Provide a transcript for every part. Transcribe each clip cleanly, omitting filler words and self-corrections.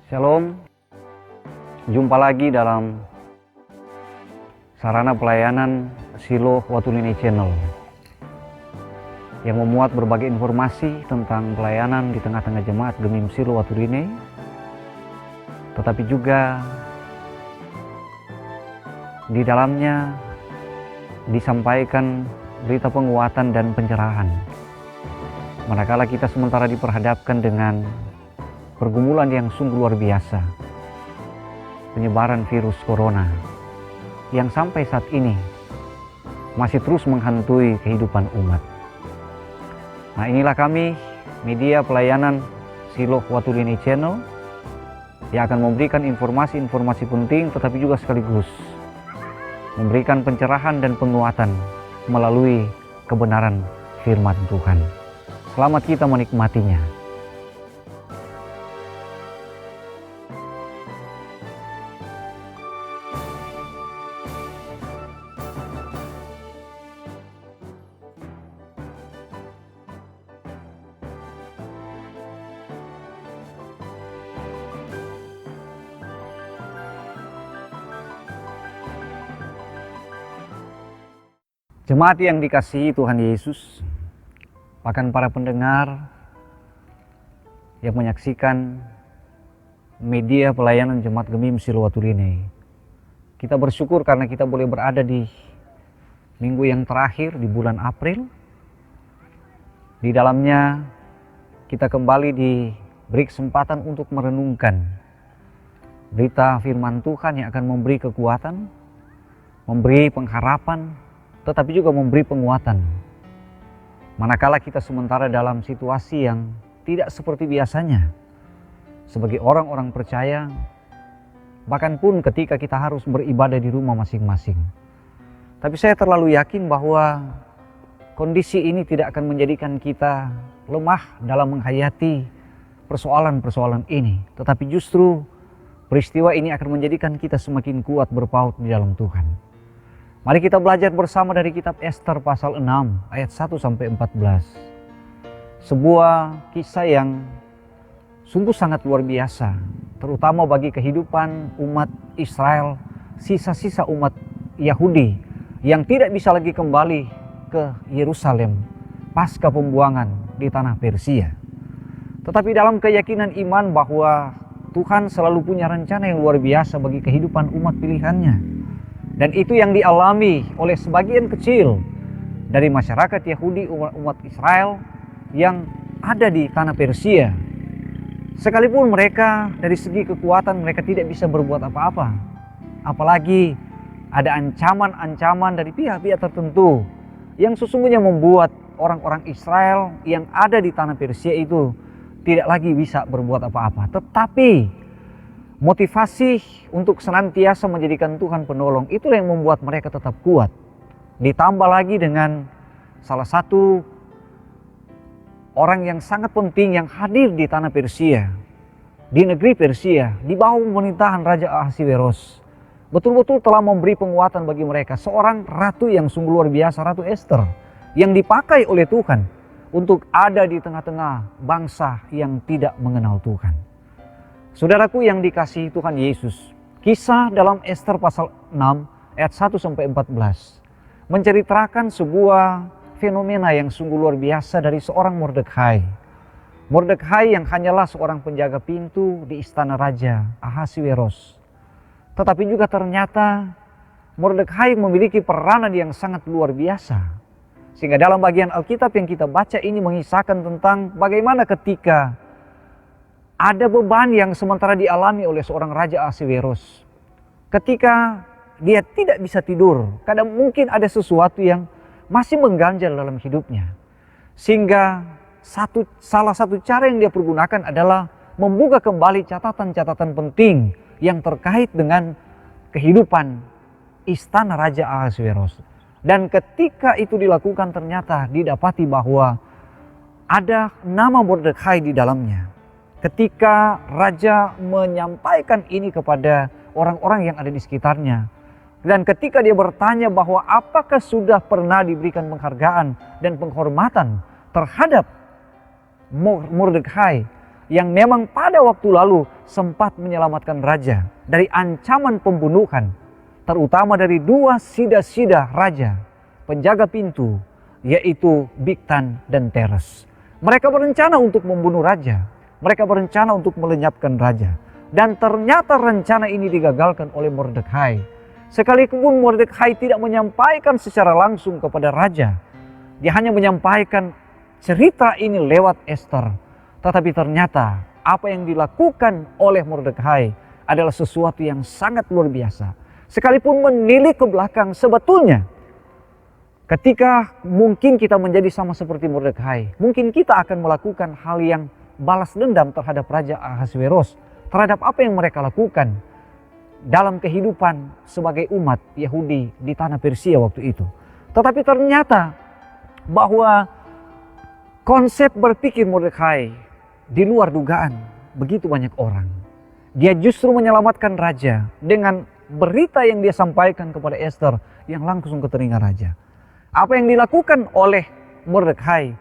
Shalom, jumpa lagi dalam sarana pelayanan Shiloh Watulini Channel yang memuat berbagai informasi tentang pelayanan di tengah-tengah jemaat Gemim Shiloh Watulini, tetapi juga di dalamnya disampaikan berita penguatan dan pencerahan. Manakala kita sementara diperhadapkan dengan pergumulan yang sungguh luar biasa, penyebaran virus corona yang sampai saat ini masih terus menghantui kehidupan umat. Nah, inilah kami, media pelayanan Shiloh Watulini Channel, yang akan memberikan informasi-informasi penting tetapi juga sekaligus memberikan pencerahan dan penguatan melalui kebenaran firman Tuhan. Selamat kita menikmatinya. Jemaat yang dikasihi Tuhan Yesus, bahkan para pendengar yang menyaksikan media pelayanan Jemaat Gemim Shiloh Watulini, kita bersyukur karena kita boleh berada di minggu yang terakhir di bulan April. Di dalamnya kita kembali diberi kesempatan untuk merenungkan berita firman Tuhan yang akan memberi kekuatan, memberi pengharapan, tetapi juga memberi penguatan. Manakala kita sementara dalam situasi yang tidak seperti biasanya, sebagai orang-orang percaya, bahkan pun ketika kita harus beribadah di rumah masing-masing. Tapi saya terlalu yakin bahwa kondisi ini tidak akan menjadikan kita lemah dalam menghayati persoalan-persoalan ini, tetapi justru peristiwa ini akan menjadikan kita semakin kuat berpaut di dalam Tuhan. Mari kita belajar bersama dari kitab Ester pasal 6 ayat 1-14. Sebuah kisah yang sungguh sangat luar biasa, terutama bagi kehidupan umat Israel, sisa-sisa umat Yahudi yang tidak bisa lagi kembali ke Yerusalem pasca pembuangan di tanah Persia. Tetapi dalam keyakinan iman bahwa Tuhan selalu punya rencana yang luar biasa bagi kehidupan umat pilihannya. Dan itu yang dialami oleh sebagian kecil dari masyarakat Yahudi, umat Israel yang ada di tanah Persia. Sekalipun mereka dari segi kekuatan mereka tidak bisa berbuat apa-apa. Apalagi ada ancaman-ancaman dari pihak-pihak tertentu yang sesungguhnya membuat orang-orang Israel yang ada di tanah Persia itu tidak lagi bisa berbuat apa-apa. Tetapi motivasi untuk senantiasa menjadikan Tuhan penolong, itulah yang membuat mereka tetap kuat. Ditambah lagi dengan salah satu orang yang sangat penting yang hadir di tanah Persia, di negeri Persia, di bawah pemerintahan Raja Ahasiweros, betul-betul telah memberi penguatan bagi mereka. Seorang ratu yang sungguh luar biasa, Ratu Ester, yang dipakai oleh Tuhan untuk ada di tengah-tengah bangsa yang tidak mengenal Tuhan. Saudaraku yang dikasihi Tuhan Yesus, kisah dalam Ester pasal 6 ayat 1-14 menceritakan sebuah fenomena yang sungguh luar biasa dari seorang Mordekai. Mordekai yang hanyalah seorang penjaga pintu di istana Raja Ahasiweros. Tetapi juga ternyata Mordekai memiliki peranan yang sangat luar biasa. Sehingga dalam bagian Alkitab yang kita baca ini mengisahkan tentang bagaimana ketika ada beban yang sementara dialami oleh seorang Raja Ahasiweros. Ketika dia tidak bisa tidur, kadang mungkin ada sesuatu yang masih mengganjal dalam hidupnya. Sehingga salah satu cara yang dia pergunakan adalah membuka kembali catatan-catatan penting yang terkait dengan kehidupan istana Raja Ahasiweros. Dan ketika itu dilakukan ternyata didapati bahwa ada nama Mordekai di dalamnya. Ketika raja menyampaikan ini kepada orang-orang yang ada di sekitarnya, dan ketika dia bertanya bahwa apakah sudah pernah diberikan penghargaan dan penghormatan terhadap Mordekai yang memang pada waktu lalu sempat menyelamatkan raja dari ancaman pembunuhan, terutama dari dua sida-sida raja, penjaga pintu, yaitu Bigtan dan Teres. Mereka berencana untuk membunuh raja, mereka berencana untuk melenyapkan raja. Dan ternyata rencana ini digagalkan oleh Mordekai. Sekalipun Mordekai tidak menyampaikan secara langsung kepada raja, dia hanya menyampaikan cerita ini lewat Ester. Tetapi ternyata apa yang dilakukan oleh Mordekai adalah sesuatu yang sangat luar biasa. Sekalipun menilik ke belakang, sebetulnya ketika mungkin kita menjadi sama seperti Mordekai, mungkin kita akan melakukan hal yang balas dendam terhadap Raja Ahasveros, terhadap apa yang mereka lakukan dalam kehidupan sebagai umat Yahudi di tanah Persia waktu itu. Tetapi ternyata bahwa konsep berpikir Mordekai di luar dugaan begitu banyak orang. Dia justru menyelamatkan raja dengan berita yang dia sampaikan kepada Ester yang langsung ke telinga raja. Apa yang dilakukan oleh Mordekai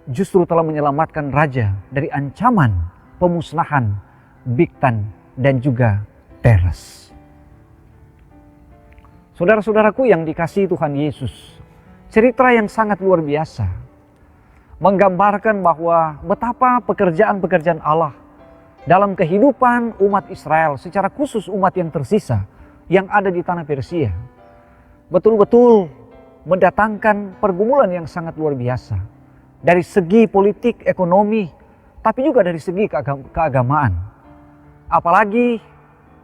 justru telah menyelamatkan raja dari ancaman pemusnahan Bigtan dan juga Teres. Saudara-saudaraku yang dikasihi Tuhan Yesus, cerita yang sangat luar biasa menggambarkan bahwa betapa pekerjaan-pekerjaan Allah dalam kehidupan umat Israel, secara khusus umat yang tersisa yang ada di tanah Persia, betul-betul mendatangkan pergumulan yang sangat luar biasa dari segi politik, ekonomi, tapi juga dari segi keagamaan. Apalagi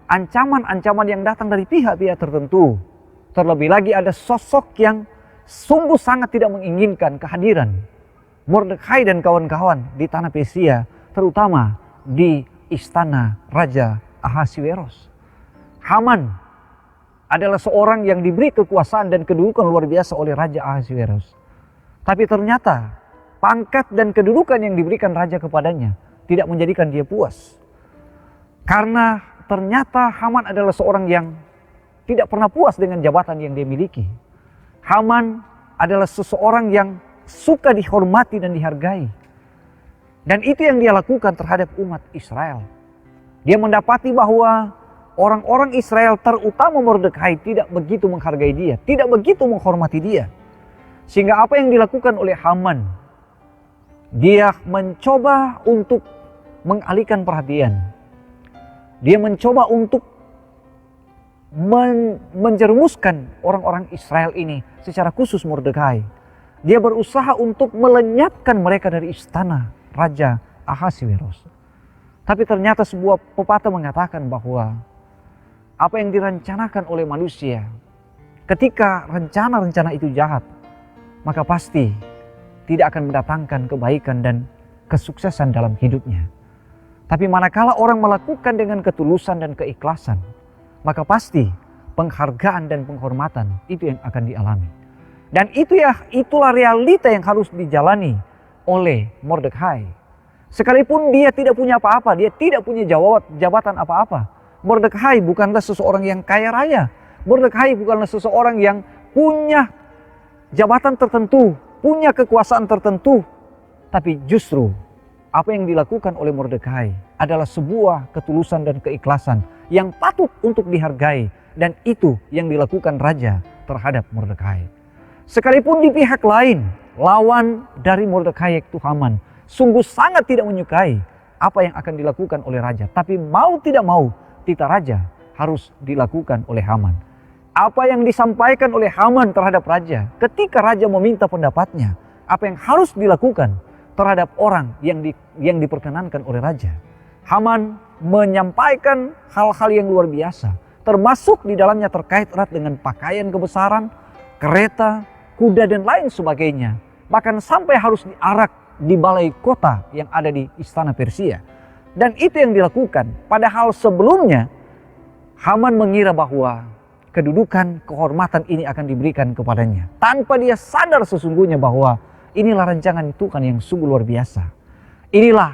ancaman-ancaman yang datang dari pihak-pihak tertentu. Terlebih lagi ada sosok yang sungguh sangat tidak menginginkan kehadiran Mordekai dan kawan-kawan di tanah Persia, terutama di istana Raja Ahasveros. Haman adalah seorang yang diberi kekuasaan dan kedudukan luar biasa oleh Raja Ahasveros. Tapi ternyata pangkat dan kedudukan yang diberikan raja kepadanya tidak menjadikan dia puas. Karena ternyata Haman adalah seorang yang tidak pernah puas dengan jabatan yang dia miliki. Haman adalah seseorang yang suka dihormati dan dihargai. Dan itu yang dia lakukan terhadap umat Israel. Dia mendapati bahwa orang-orang Israel, terutama Mordekai, tidak begitu menghargai dia, tidak begitu menghormati dia. Sehingga apa yang dilakukan oleh Haman, dia mencoba untuk mengalihkan perhatian. Dia mencoba untuk menjerumuskan orang-orang Israel ini, secara khusus Mordekai. Dia berusaha untuk melenyapkan mereka dari istana Raja Ahasveros. Tapi ternyata sebuah pepatah mengatakan bahwa apa yang direncanakan oleh manusia, ketika rencana-rencana itu jahat, maka pasti tidak akan mendatangkan kebaikan dan kesuksesan dalam hidupnya. Tapi manakala orang melakukan dengan ketulusan dan keikhlasan, maka pasti penghargaan dan penghormatan itu yang akan dialami. Dan itulah realita yang harus dijalani oleh Mordekai. Sekalipun dia tidak punya apa-apa, dia tidak punya jabatan apa-apa. Mordekai bukanlah seseorang yang kaya raya. Mordekai bukanlah seseorang yang punya jabatan tertentu, punya kekuasaan tertentu. Tapi justru apa yang dilakukan oleh Mordekai adalah sebuah ketulusan dan keikhlasan yang patut untuk dihargai. Dan itu yang dilakukan raja terhadap Mordekai. Sekalipun di pihak lain, lawan dari Mordekai yaitu Haman sungguh sangat tidak menyukai apa yang akan dilakukan oleh raja. Tapi mau tidak mau, titah raja harus dilakukan oleh Haman. Apa yang disampaikan oleh Haman terhadap raja, ketika raja meminta pendapatnya, apa yang harus dilakukan terhadap orang yang diperkenankan oleh raja. Haman menyampaikan hal-hal yang luar biasa, termasuk di dalamnya terkait erat dengan pakaian kebesaran, kereta, kuda dan lain sebagainya. Bahkan sampai harus diarak di balai kota yang ada di istana Persia. Dan itu yang dilakukan. Padahal sebelumnya Haman mengira bahwa kedudukan, kehormatan ini akan diberikan kepadanya, tanpa dia sadar sesungguhnya bahwa inilah rancangan Tuhan yang sungguh luar biasa. Inilah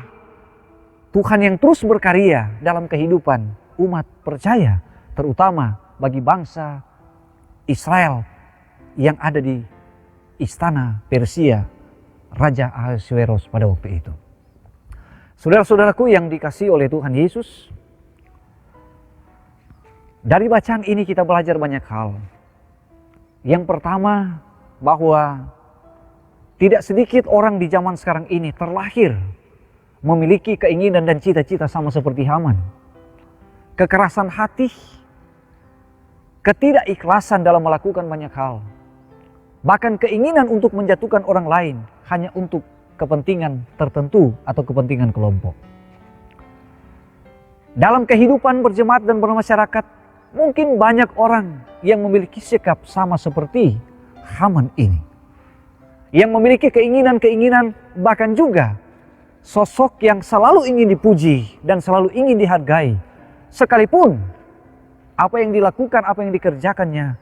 Tuhan yang terus berkarya dalam kehidupan umat percaya, terutama bagi bangsa Israel yang ada di istana Persia Raja Ahasveros pada waktu itu. Saudara-saudaraku yang dikasihi oleh Tuhan Yesus, Dari bacaan ini kita belajar banyak hal. Yang pertama, bahwa tidak sedikit orang di zaman sekarang ini terlahir memiliki keinginan dan cita-cita sama seperti Haman. Kekerasan hati, ketidakikhlasan dalam melakukan banyak hal. Bahkan keinginan untuk menjatuhkan orang lain hanya untuk kepentingan tertentu atau kepentingan kelompok. Dalam kehidupan berjemaat dan bermasyarakat, mungkin banyak orang yang memiliki sikap sama seperti Haman ini. Yang memiliki keinginan-keinginan, bahkan juga sosok yang selalu ingin dipuji dan selalu ingin dihargai. Sekalipun apa yang dilakukan, apa yang dikerjakannya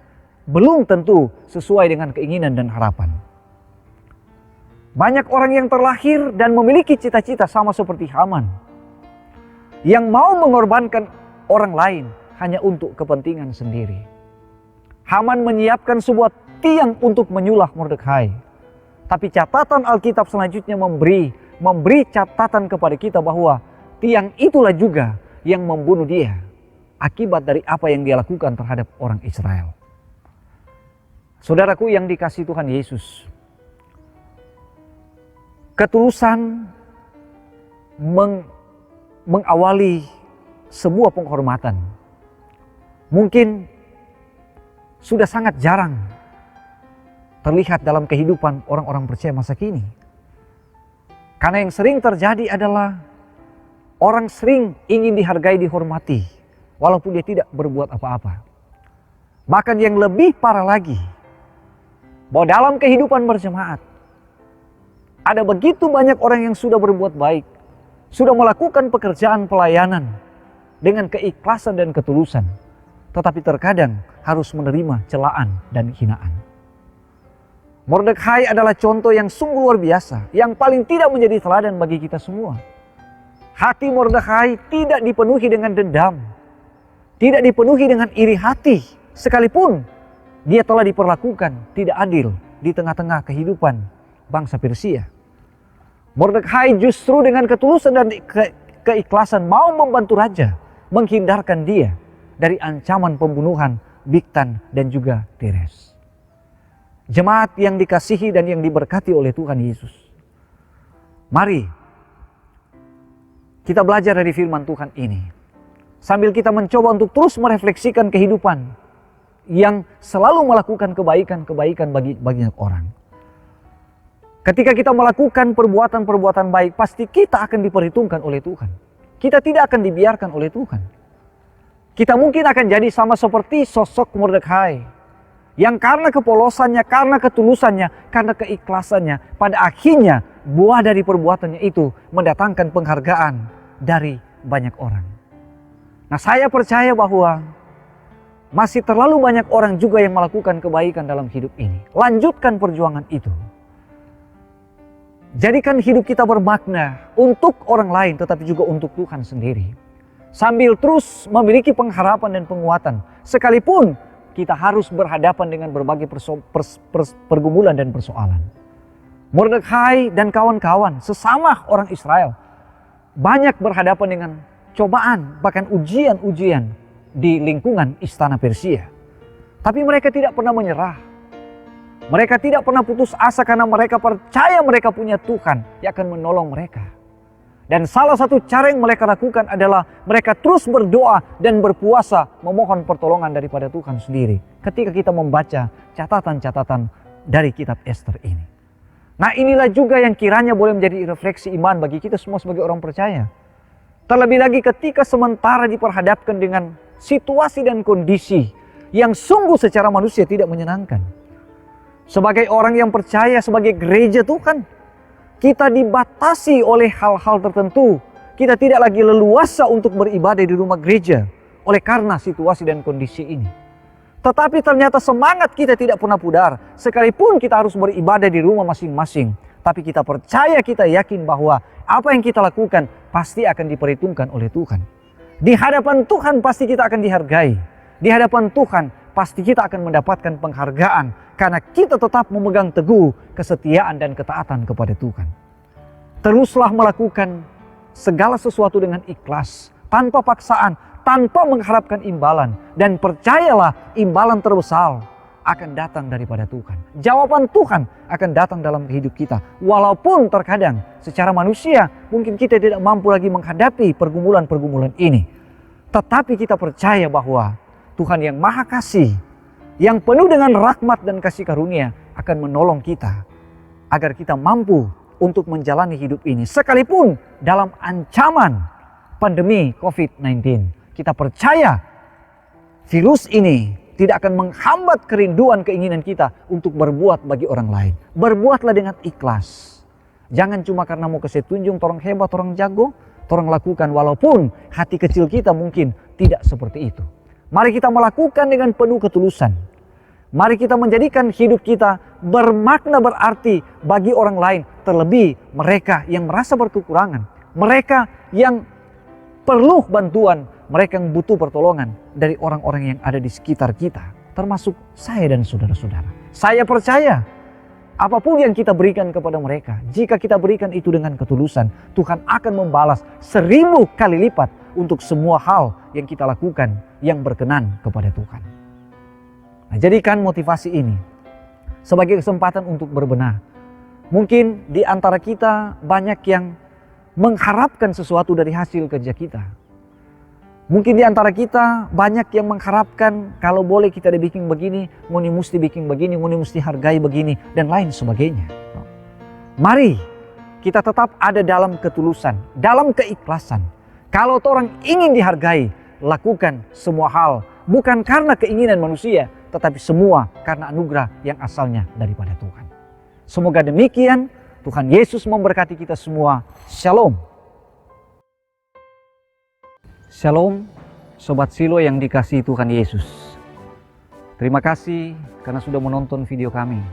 belum tentu sesuai dengan keinginan dan harapan. Banyak orang yang terlahir dan memiliki cita-cita sama seperti Haman, yang mau mengorbankan orang lain hanya untuk kepentingan sendiri. Haman menyiapkan sebuah tiang untuk menyulah Mordekhai. Tapi catatan Alkitab selanjutnya memberi catatan kepada kita bahwa tiang itulah juga yang membunuh dia akibat dari apa yang dia lakukan terhadap orang Israel. Saudaraku yang dikasihi Tuhan Yesus, ketulusan mengawali sebuah penghormatan mungkin sudah sangat jarang terlihat dalam kehidupan orang-orang percaya masa kini. Karena yang sering terjadi adalah orang sering ingin dihargai, dihormati, walaupun dia tidak berbuat apa-apa. Bahkan yang lebih parah lagi, bahwa dalam kehidupan berjemaat, ada begitu banyak orang yang sudah berbuat baik, sudah melakukan pekerjaan pelayanan dengan keikhlasan dan ketulusan, tetapi terkadang harus menerima celaan dan hinaan. Mordekhai adalah contoh yang sungguh luar biasa, yang paling tidak menjadi teladan bagi kita semua. Hati Mordekhai tidak dipenuhi dengan dendam, tidak dipenuhi dengan iri hati, sekalipun dia telah diperlakukan tidak adil di tengah-tengah kehidupan bangsa Persia. Mordekhai justru dengan ketulusan dan keikhlasan mau membantu raja menghindarkan dia dari ancaman pembunuhan Bigtan dan juga Teres. Jemaat yang dikasihi dan yang diberkati oleh Tuhan Yesus, mari kita belajar dari firman Tuhan ini sambil kita mencoba untuk terus merefleksikan kehidupan yang selalu melakukan kebaikan-kebaikan bagi banyak orang. Ketika kita melakukan perbuatan-perbuatan baik, pasti kita akan diperhitungkan oleh Tuhan. Kita tidak akan dibiarkan oleh Tuhan. Kita mungkin akan jadi sama seperti sosok Mordekhai, yang karena kepolosannya, karena ketulusannya, karena keikhlasannya, pada akhirnya buah dari perbuatannya itu mendatangkan penghargaan dari banyak orang. Nah, saya percaya bahwa masih terlalu banyak orang juga yang melakukan kebaikan dalam hidup ini. Lanjutkan perjuangan itu. Jadikan hidup kita bermakna untuk orang lain, tetapi juga untuk Tuhan sendiri. Sambil terus memiliki pengharapan dan penguatan, sekalipun kita harus berhadapan dengan berbagai pergumulan dan persoalan. Mordekhai dan kawan-kawan sesama orang Israel banyak berhadapan dengan cobaan, bahkan ujian-ujian di lingkungan istana Persia. Tapi mereka tidak pernah menyerah. Mereka tidak pernah putus asa karena mereka percaya mereka punya Tuhan yang akan menolong mereka. Dan salah satu cara yang mereka lakukan adalah mereka terus berdoa dan berpuasa memohon pertolongan daripada Tuhan sendiri. Ketika kita membaca catatan-catatan dari kitab Ester ini. Nah, inilah juga yang kiranya boleh menjadi refleksi iman bagi kita semua sebagai orang percaya. Terlebih lagi ketika sementara diperhadapkan dengan situasi dan kondisi yang sungguh secara manusia tidak menyenangkan. Sebagai orang yang percaya, sebagai gereja Tuhan, kita dibatasi oleh hal-hal tertentu. Kita tidak lagi leluasa untuk beribadah di rumah gereja oleh karena situasi dan kondisi ini. Tetapi ternyata semangat kita tidak pernah pudar. Sekalipun kita harus beribadah di rumah masing-masing, tapi kita percaya, kita yakin bahwa apa yang kita lakukan pasti akan diperhitungkan oleh Tuhan. Di hadapan Tuhan pasti kita akan dihargai. Di hadapan Tuhan pasti kita akan mendapatkan penghargaan karena kita tetap memegang teguh kesetiaan dan ketaatan kepada Tuhan. Teruslah melakukan segala sesuatu dengan ikhlas, tanpa paksaan, tanpa mengharapkan imbalan. Dan percayalah, imbalan terbesar akan datang daripada Tuhan. Jawaban Tuhan akan datang dalam hidup kita. Walaupun terkadang secara manusia mungkin kita tidak mampu lagi menghadapi pergumulan-pergumulan ini. Tetapi kita percaya bahwa Tuhan yang Maha Kasih, yang penuh dengan rahmat dan kasih karunia akan menolong kita agar kita mampu untuk menjalani hidup ini. Sekalipun dalam ancaman pandemi COVID-19. Kita percaya virus ini tidak akan menghambat kerinduan keinginan kita untuk berbuat bagi orang lain. Berbuatlah dengan ikhlas. Jangan cuma karena mau kasih tunjung, orang hebat, orang jago, orang lakukan walaupun hati kecil kita mungkin tidak seperti itu. Mari kita melakukan dengan penuh ketulusan. Mari kita menjadikan hidup kita bermakna berarti bagi orang lain. Terlebih mereka yang merasa berkekurangan. Mereka yang perlu bantuan. Mereka yang butuh pertolongan dari orang-orang yang ada di sekitar kita. Termasuk saya dan saudara-saudara. Saya percaya apapun yang kita berikan kepada mereka, jika kita berikan itu dengan ketulusan, Tuhan akan membalas 1000 kali lipat untuk semua hal yang kita lakukan yang berkenan kepada Tuhan. Nah, jadikan motivasi ini sebagai kesempatan untuk berbenah. Mungkin di antara kita banyak yang mengharapkan sesuatu dari hasil kerja kita. Mungkin di antara kita banyak yang mengharapkan kalau boleh kita dibikin begini, ngoni mesti bikin begini, ngoni mesti hargai begini, dan lain sebagainya. Mari kita tetap ada dalam ketulusan, dalam keikhlasan. Kalau orang ingin dihargai, lakukan semua hal bukan karena keinginan manusia, tetapi semua karena anugerah yang asalnya daripada Tuhan. Semoga demikian. Tuhan Yesus memberkati kita semua. Shalom. Shalom, Sobat Silo yang dikasihi Tuhan Yesus. Terima kasih karena sudah menonton video kami.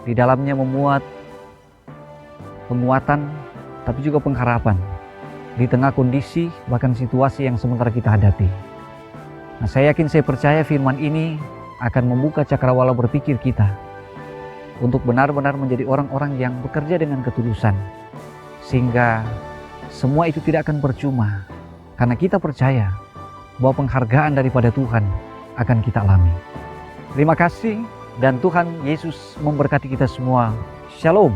Di dalamnya memuat penguatan, tapi juga pengharapan. Di tengah kondisi, bahkan situasi yang sementara kita hadapi. Nah, saya yakin, saya percaya firman ini akan membuka cakrawala berpikir kita untuk benar-benar menjadi orang-orang yang bekerja dengan ketulusan. Sehingga semua itu tidak akan percuma. Karena kita percaya bahwa penghargaan daripada Tuhan akan kita alami. Terima kasih dan Tuhan Yesus memberkati kita semua. Shalom.